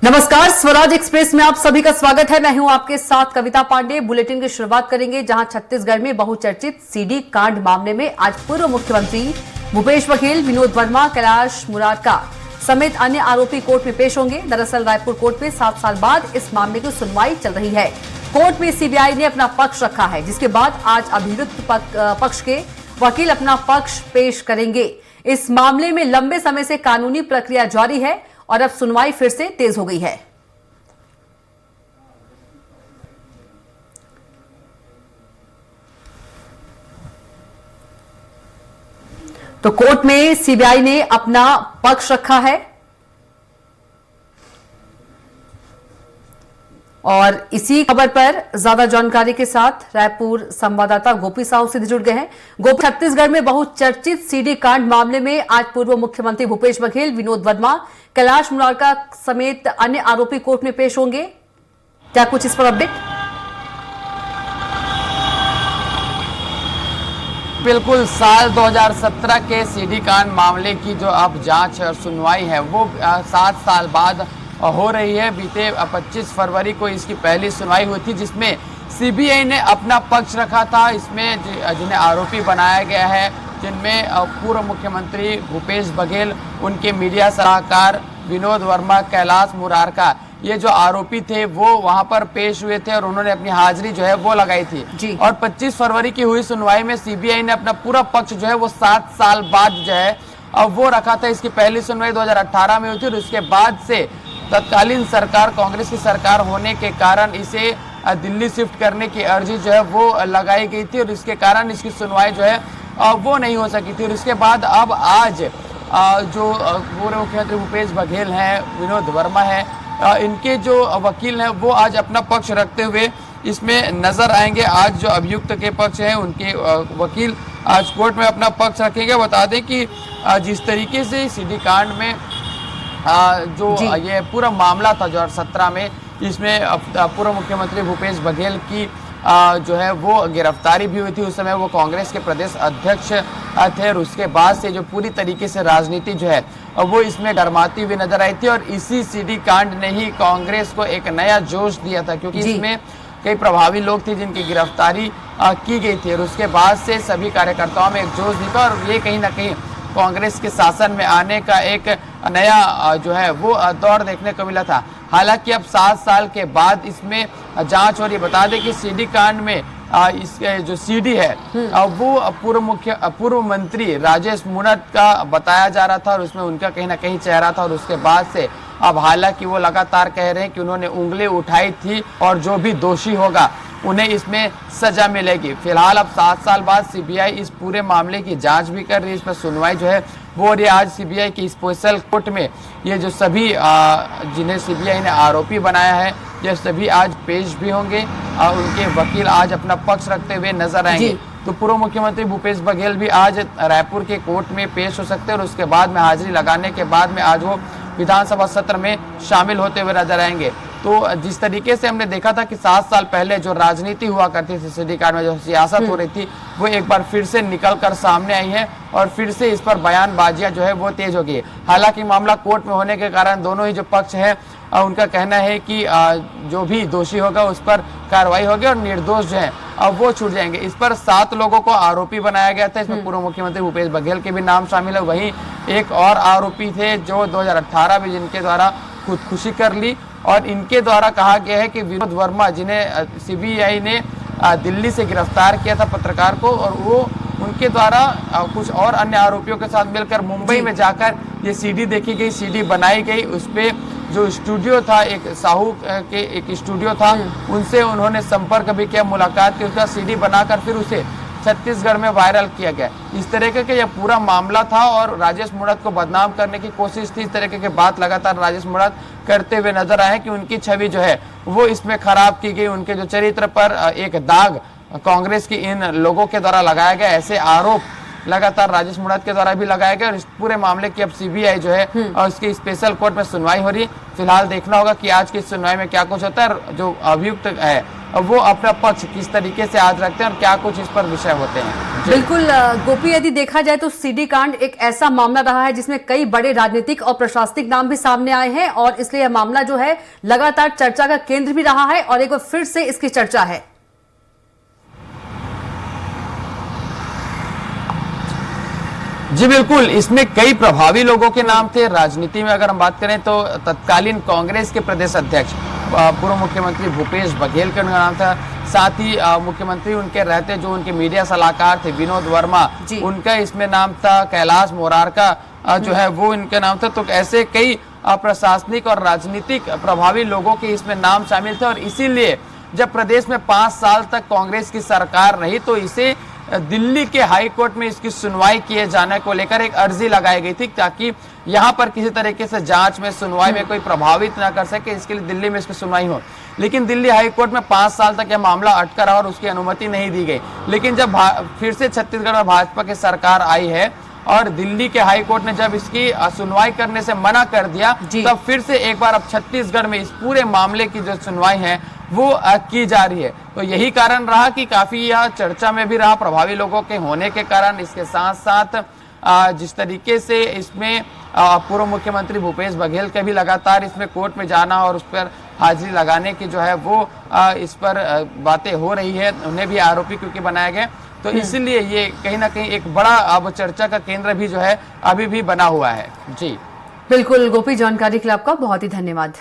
नमस्कार, स्वराज एक्सप्रेस में आप सभी का स्वागत है। मैं हूं आपके साथ कविता पांडे। बुलेटिन की शुरुआत करेंगे जहां छत्तीसगढ़ में बहुचर्चित सीडी कांड मामले में आज पूर्व मुख्यमंत्री भूपेश बघेल, विनोद वर्मा, कैलाश मुरारका समेत अन्य आरोपी कोर्ट में पेश होंगे। दरअसल रायपुर कोर्ट में 7 साल बाद इस मामले की सुनवाई चल रही है। कोर्ट में सीबीआई ने अपना पक्ष रखा है, जिसके बाद आज अभियुक्त पक्ष के वकील अपना पक्ष पेश करेंगे। इस मामले में लंबे समय से कानूनी प्रक्रिया जारी है और अब सुनवाई फिर से तेज हो गई है। तो कोर्ट में सीबीआई ने अपना पक्ष रखा है और इसी खबर पर ज्यादा जानकारी के साथ रायपुर संवाददाता गोपी साहू से जुड़ गए हैं। गोपी, छत्तीसगढ़ में बहुचर्चित सीडी कांड मामले में आज पूर्व मुख्यमंत्री भूपेश बघेल, विनोद वर्मा, कैलाश मुरारका समेत अन्य आरोपी कोर्ट में पेश होंगे। क्या कुछ इस पर अपडेट? बिल्कुल, साल 2017 के सीडी कांड मामले की जो अब जांच और सुनवाई है वो 7 साल बाद हो रही है। बीते 25 फरवरी को इसकी पहली सुनवाई हुई थी, जिसमें सीबीआई ने अपना पक्ष रखा था। इसमें जिन्हें आरोपी बनाया गया है, जिनमें पूर्व मुख्यमंत्री भूपेश बघेल, उनके मीडिया सलाहकार विनोद वर्मा, कैलाश मुरारका, ये जो आरोपी थे वो वहां पर पेश हुए थे और उन्होंने अपनी हाजिरी जो है वो लगाई थी। और 25 फरवरी की हुई सुनवाई में सीबीआई ने अपना पूरा पक्ष जो है वो 7 साल बाद जो है अब वो रखा था। इसकी पहली सुनवाई 2018 में हुई थी और उसके बाद से तत्कालीन सरकार, कांग्रेस की सरकार होने के कारण इसे दिल्ली शिफ्ट करने की अर्जी जो है वो लगाई गई थी और इसके कारण इसकी सुनवाई जो है वो नहीं हो सकी थी। और इसके बाद अब आज जो पूर्व मुख्यमंत्री भूपेश बघेल हैं, विनोद वर्मा है, इनके जो वकील हैं वो आज अपना पक्ष रखते हुए इसमें नजर आएंगे। आज जो अभियुक्त के पक्ष हैं उनके वकील आज कोर्ट में अपना पक्ष रखेंगे। बता दें कि जिस तरीके से सीडी कांड में जो ये पूरा मामला था 2017 में, इसमें पूर्व मुख्यमंत्री भूपेश बघेल की जो है वो गिरफ्तारी भी हुई थी। उस समय वो कांग्रेस के प्रदेश अध्यक्ष थे और उसके बाद से जो पूरी तरीके से राजनीति जो है वो इसमें गरमाती हुई नजर आई थी। और इसी सीडी कांड ने ही कांग्रेस को एक नया जोश दिया था, क्योंकि इसमें कई प्रभावी लोग थे जिनकी गिरफ्तारी की गई थी और उसके बाद से सभी कार्यकर्ताओं में एक जोश दिखा और ये कहीं ना कहीं कांग्रेस के शासन में आने का एक नया जो है वो दौर देखने को मिला था। हालांकि अब 7 साल के बाद इसमें जांच हो रही है। बता दें कि सीडी कांड में इसके जो सीडी है वो पूर्व मंत्री राजेश मूणत का बताया जा रहा था और उसमें उनका कहीं ना कहीं चेहरा था। और उसके बाद से अब हालांकि वो लगातार कह रहे हैं कि उन्होंने उंगली उठाई थी और जो भी दोषी होगा उन्हें इसमें सजा मिलेगी। फिलहाल अब 7 साल बाद सीबीआई इस पूरे मामले की जांच भी कर रही है। इस पर सुनवाई जो है वो हो रही है। आज सीबीआई की स्पेशल कोर्ट में ये जो सभी जिन्हें सीबीआई ने आरोपी बनाया है, ये सभी आज पेश भी होंगे और उनके वकील आज अपना पक्ष रखते हुए नजर आएंगे। तो पूर्व मुख्यमंत्री भूपेश बघेल भी आज रायपुर के कोर्ट में पेश हो सकते हैं और उसके बाद में हाजिरी लगाने के बाद में आज वो विधानसभा सत्र में शामिल होते हुए नजर आएंगे। तो जिस तरीके से हमने देखा था कि 7 साल पहले जो राजनीति हुआ करती थी, सीडी कांड में जो सियासत हो रही थी, वो एक बार फिर से निकल कर सामने आई है और फिर से इस पर बयानबाजियां जो है वो तेज हो गई है। हालांकि मामला कोर्ट में होने के कारण दोनों ही जो पक्ष है उनका कहना है कि जो भी दोषी होगा उस पर कार्रवाई होगी और निर्दोष जो है अब वो छूट जाएंगे। इस पर 7 लोगों को आरोपी बनाया गया था। इसमें पूर्व मुख्यमंत्री भूपेश बघेल के भी नाम शामिल है। वहीं एक और आरोपी थे जो 2018 में जिनके द्वारा खुदकुशी कर ली और इनके द्वारा कहा गया है कि विनोद वर्मा, जिन्हें सीबीआई ने दिल्ली से गिरफ्तार किया था पत्रकार को, और वो उनके द्वारा कुछ और अन्य आरोपियों के साथ मिलकर मुंबई में जाकर ये सीडी देखी गई, सीडी बनाई गई। उस पे जो स्टूडियो था, एक साहू के एक स्टूडियो था, उनसे उन्होंने संपर्क भी किया, मुलाकात की, उसका सीडी बनाकर फिर उसे छत्तीसगढ़ में वायरल किया गया। इस तरीके का यह पूरा मामला था और राजेश मूणत को बदनाम करने की कोशिश थी। इस तरीके की बात लगातार राजेश मूणत करते हुए नजर आए कि उनकी छवि जो है वो इसमें खराब की गई, उनके जो चरित्र पर एक दाग कांग्रेस की इन लोगों के द्वारा लगाया गया, ऐसे आरोप लगातार राजेश मूणत के द्वारा भी लगाया गया। और इस पूरे मामले की अब सीबीआई जो है और उसकी स्पेशल कोर्ट में सुनवाई हो रही है। फिलहाल देखना होगा कि आज की सुनवाई में क्या कुछ होता है। जो अभियुक्त है वो अपना पक्ष किस तरीके से आज रखते हैं और क्या कुछ इस पर विषय होते हैं। बिल्कुल गोपी, यदि देखा जाए तो सीडी कांड एक ऐसा मामला रहा है जिसमें कई बड़े राजनीतिक और प्रशासनिक नाम भी सामने आए हैं और इसलिए यह मामला जो है लगातार चर्चा का केंद्र भी रहा है और एक बार फिर से इसकी चर्चा है। जी बिल्कुल, इसमें कई प्रभावी लोगों के नाम थे। राजनीति में अगर हम बात करें तो तत्कालीन कांग्रेस के प्रदेश अध्यक्ष पूर्व मुख्यमंत्री भूपेश बघेल का नाम था। साथ ही मुख्यमंत्री उनके रहते जो उनके मीडिया सलाहकार थे विनोद वर्मा, उनका इसमें नाम था। कैलाश मोरारका जो है वो इनका नाम था। तो ऐसे कई प्रशासनिक और राजनीतिक प्रभावी लोगों के इसमें नाम शामिल थे और इसीलिए जब प्रदेश में 5 साल तक कांग्रेस की सरकार रही तो इसे दिल्ली के हाई कोर्ट में इसकी सुनवाई किए जाने को लेकर एक अर्जी लगाई गई थी ताकि यहां पर किसी तरीके से जांच में सुनवाई में कोई प्रभावित ना कर सके, इसके लिए दिल्ली में इसकी सुनवाई हो। लेकिन दिल्ली हाई कोर्ट में 5 साल तक यह मामला अटका रहा और उसकी अनुमति नहीं दी गई। लेकिन जब फिर से छत्तीसगढ़ में भाजपा की सरकार आई है और दिल्ली के हाई कोर्ट ने जब इसकी सुनवाई करने से मना कर दिया तब फिर से एक बार अब छत्तीसगढ़ में इस पूरे मामले की जो सुनवाई है वो की जा रही है। तो यही कारण रहा कि काफी यह चर्चा में भी रहा प्रभावी लोगों के होने के कारण। इसके साथ साथ जिस तरीके से इसमें पूर्व मुख्यमंत्री भूपेश बघेल के भी लगातार इसमें कोर्ट में जाना और उस पर हाजिरी लगाने की जो है वो इस पर बातें हो रही है, उन्हें भी आरोपी क्योंकि बनाया गया। तो इसलिए ये कहीं ना कहीं एक बड़ा अब चर्चा का केंद्र भी जो है अभी भी बना हुआ है। जी बिल्कुल गोपी, जानकारी के लिए आपका बहुत ही धन्यवाद।